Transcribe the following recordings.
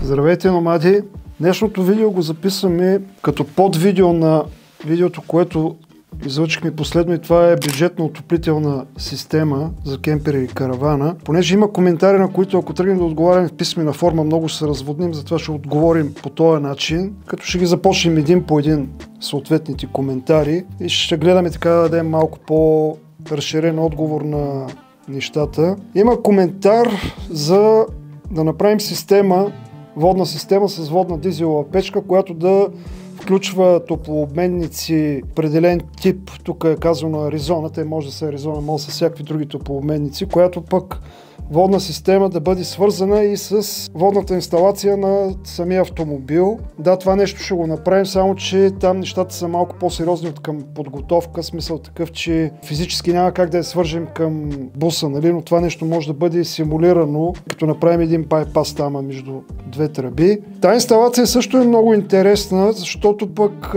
Здравейте, номади! Днешното видео го записваме като подвидео на видеото, което излъчихме последно, и това е бюджетна отоплителна система за кемпери и каравана. Понеже има коментари, на които ако тръгнем да отговаряме в писмена форма, много ще се разводним, затова ще отговорим по този начин, като ще ги започнем един по един съответните коментари и ще гледаме така да дадем малко по-разширен отговор на нещата. Има коментар за да направим водна система с водна дизелова печка, която да включва топлообменници определен тип. Тук е казано Аризона, те може да са Аризона, може да са всякакви други топлообменници, която пък водна система да бъде свързана и с водната инсталация на самия автомобил. Да, това нещо ще го направим, само че там нещата са малко по-сериозни от към подготовка, смисъл такъв, че физически няма как да я свържем към буса, нали? Но това нещо може да бъде симулирано, като направим един байпас там между две тръби. Тая инсталация също е много интересна, защото пък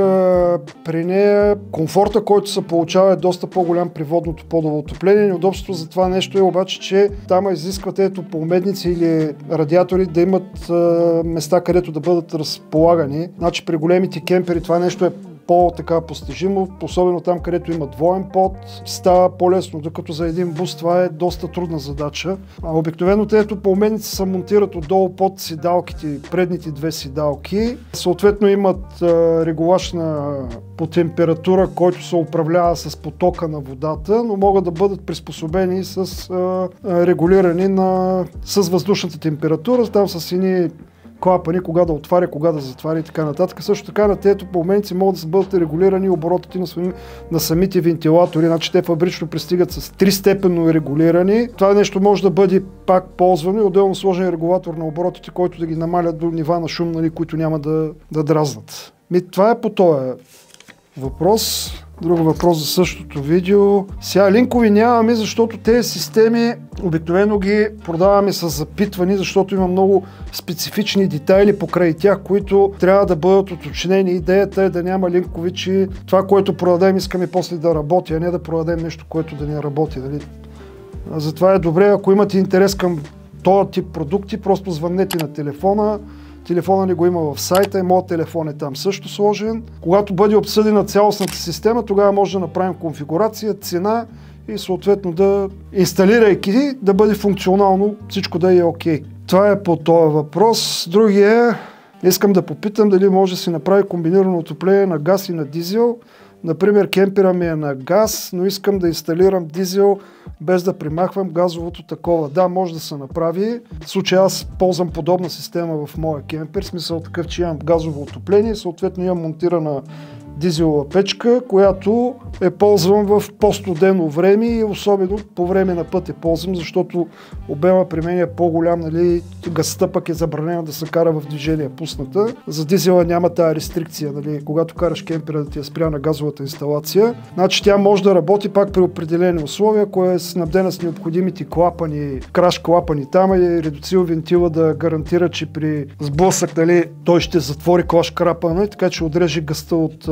при нея комфорта, който се получава, е доста по-голям при водното подово отопление. Неудобството за това нещо е обаче, че там изискват топлообменници или радиатори да имат места, където да бъдат разполагани. Значи при големите кемпери това нещо е по-така постижимо, особено там, където има двоен под, става по-лесно, докато за един бус това е доста трудна задача. Обикновено тези топлообменници се монтират отдолу под седалките, предните две седалки. Съответно имат регулаж по температура, който се управлява с потока на водата, но могат да бъдат приспособени с регулирани с въздушната температура. Там с едни клапани, кога да отваря, кога да затваря и така нататък. Също така на тези топлообменници могат да бъдат регулирани оборотите на самите вентилатори, значи те фабрично пристигат с 3-степенно регулирани. Това нещо може да бъде пак ползвано и отделно сложен регулатор на оборотите, който да ги намаля до нива на шум, нали, които няма да дразнат. Това е по този въпрос. Друг въпрос за същото видео. Сега линкови нямаме, защото тези системи обикновено ги продаваме с запитвани, защото има много специфични детайли покрай тях, които трябва да бъдат уточнени. Идеята е да няма линкови, че това, което продадем, искаме после да работи, а не да продадем нещо, което да не работи. Дали? Затова е добре, ако имате интерес към този тип продукти, просто звъннете на телефона. Телефона ни го има в сайта и моят телефон е там също сложен. Когато бъде обсъдена цялостната система, тогава може да направим конфигурация, цена и съответно да инсталирайки да бъде функционално, всичко да е окей. Това е по този въпрос. Другия, искам да попитам дали може да се направи комбинирано отопление на газ и на дизел. Например, кемпера ми е на газ, но искам да инсталирам дизел без да примахвам газовото такова. Да, може да се направи. В случая аз ползвам подобна система в моя кемпер, смисъл такъв, че имам газово отопление, съответно имам монтирана дизелова печка, която ползвам в по-студено време и особено по време на път ползвам, защото обема при мен е по-голям, нали, газта пък е забранена да се кара в движение пусната. За дизела няма тази рестрикция, нали, когато караш кемпера да ти е спряна газовата инсталация. Значи тя може да работи пак при определени условия, ако е снабдена с необходимите клапани, краш клапани там и редуцил вентила да гарантира, че при сблъсък, нали, той ще затвори клаш крапана, така че отреже газта от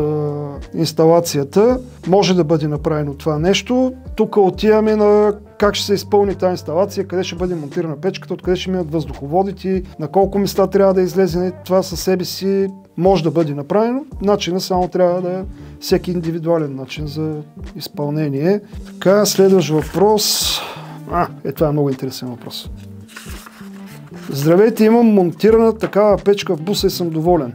инсталацията. Може да бъде направено това нещо. Тук отиваме на как ще се изпълни тази инсталация, къде ще бъде монтирана печката, откъде ще минат въздуховодите, на колко места трябва да излезе. Това със себе си може да бъде направено. Начинът само трябва да е всеки индивидуален начин за изпълнение. Така, следващ въпрос. Това е много интересен въпрос. Здравейте, имам монтирана такава печка в буса и съм доволен.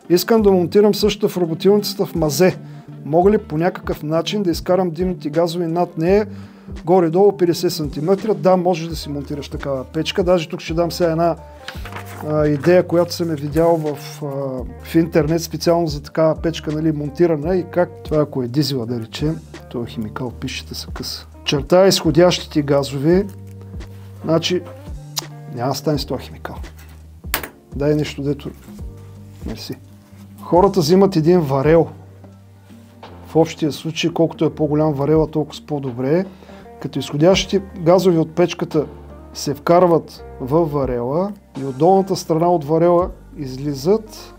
Искам да монтирам същата в работилницата в мазе. Мога ли по някакъв начин да изкарам димните газови над нея горе-долу 50 см? Да, можеш да си монтираш такава печка. Даже тук ще дам сега една идея, която съм видял в интернет специално за такава печка, нали, монтирана и как това, ако е дизела, да речем, това химикал, пишете са къса. Черта изходящите газови, значи няма да стане с това химикал. Дай нещо, дето... Мерси. Хората взимат един варел. В общия случай, колкото е по-голям варела, толкова по-добре. Като изходящите газови от печката се вкарват във варела и от долната страна от варела излизат.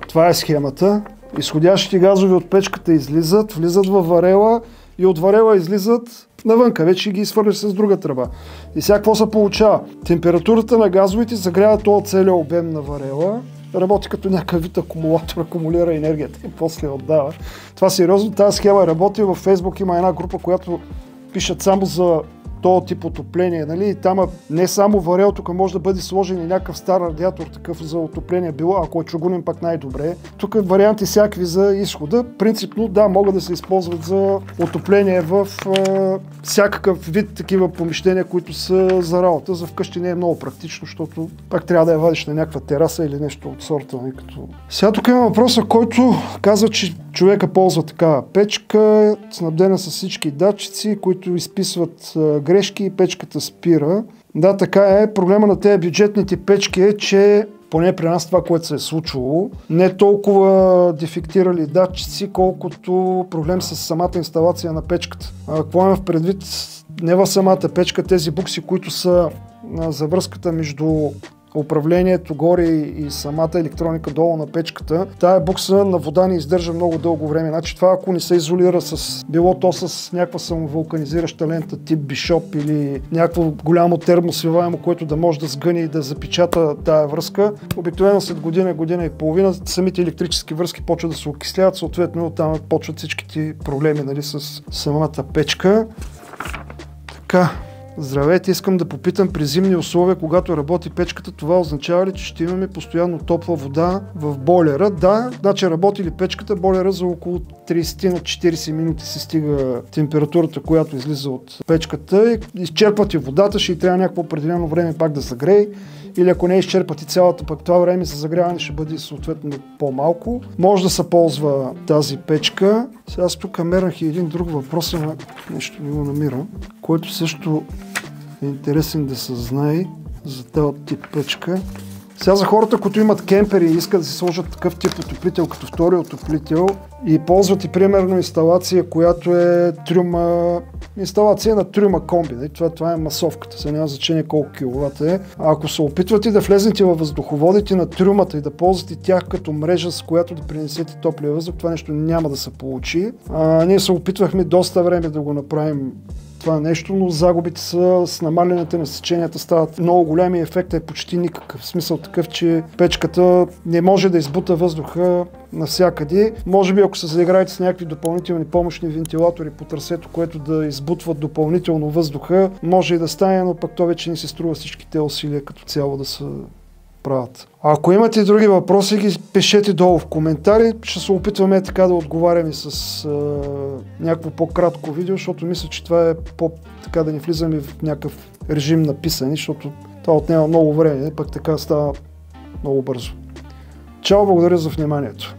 Това е схемата. Изходящите газови от печката излизат, влизат във варела и от варела излизат навънка, вече ги изхвърляш с друга тръба. И сега какво се получава? Температурата на газовите загрява този целият обем на варела, работи като някакъв вид акумулатор, акумулира енергията и после отдава. Това сериозно, тази схема работи. Във Фейсбук има една група, която пишат само за този тип отопление, нали? И там не само варел, тук може да бъде сложен и някакъв стар радиатор такъв за отопление било, ако е чугунен пак най-добре. Тук варианти всякакви за изхода. Принципно да, могат да се използват за отопление в всякакъв вид такива помещения, които са за работа. За вкъщи не е много практично, защото пак трябва да я вадиш на някаква тераса или нещо от сорта. Като... Сега тук има въпроса, който казва, че човека ползва такава печка, снабдена с всички датчици, които изписват грешки и печката спира. Да, така е. Проблема на тези бюджетните печки е, че поне при нас това, което се е случвало, не толкова дефектирали датчици, колкото проблем с самата инсталация на печката. Какво имам в предвид? Не в самата печка, тези букси, които са за връзката между управлението горе и самата електроника долу на печката. Тая букса на вода не издържа много дълго време. Значи това, ако не се изолира било то с някаква самовулканизираща лента тип Бишоп или някакво голямо термосвиваемо, което да може да сгъне и да запечата тая връзка, обикновено след година и половина самите електрически връзки почват да се окисляват, съответно оттам почват всичките проблеми, нали, с самата печка. Така. Здравейте, искам да попитам, при зимни условия, когато работи печката, това означава ли, че ще имаме постоянно топла вода в бойлера? Да, значи работи ли печката, бойлера за около 30 на 40 минути се стига температурата, която излиза от печката и изчерпвате водата, ще й трябва някакво определено време пак да загрее. Или ако не изчерпати цялата, пък това време за загряване ще бъде съответно по-малко. Може да се ползва тази печка. Сега аз тук мернах и един друг въпрос, ама нещо не го намирам, който също е интересен да се знае за този тип печка. Сега за хората, които имат кемпери и искат да си сложат такъв тип отоплител като втори отоплител и ползват и примерно инсталация, която е инсталация на трюма комби. Това е масовката, сега няма значение колко киловата е. А ако се опитвате да влезнете във въздуховодите на трюмата и да ползвате тях като мрежа, с която да принесете топлия въздух, това нещо няма да се получи. Ние се опитвахме доста време да го направим това нещо, но загубите с намалянето на сеченията стават много голями и ефектът е почти никакъв. В смисъл такъв, че печката не може да избута въздуха навсякъде. Може би ако се заиграете с някакви допълнителни помощни вентилатори по трасето, което да избутват допълнително въздуха, може и да стане, но пък то вече не се струва всичките усилия като цяло да се правят. А ако имате други въпроси, ги пишете долу в коментари. Ще се опитваме така да отговаряме с някакво по-кратко видео, защото мисля, че това е така да не влизаме в някакъв режим на писане, защото това отнема много време, пък така става много бързо. Чао, благодаря за вниманието!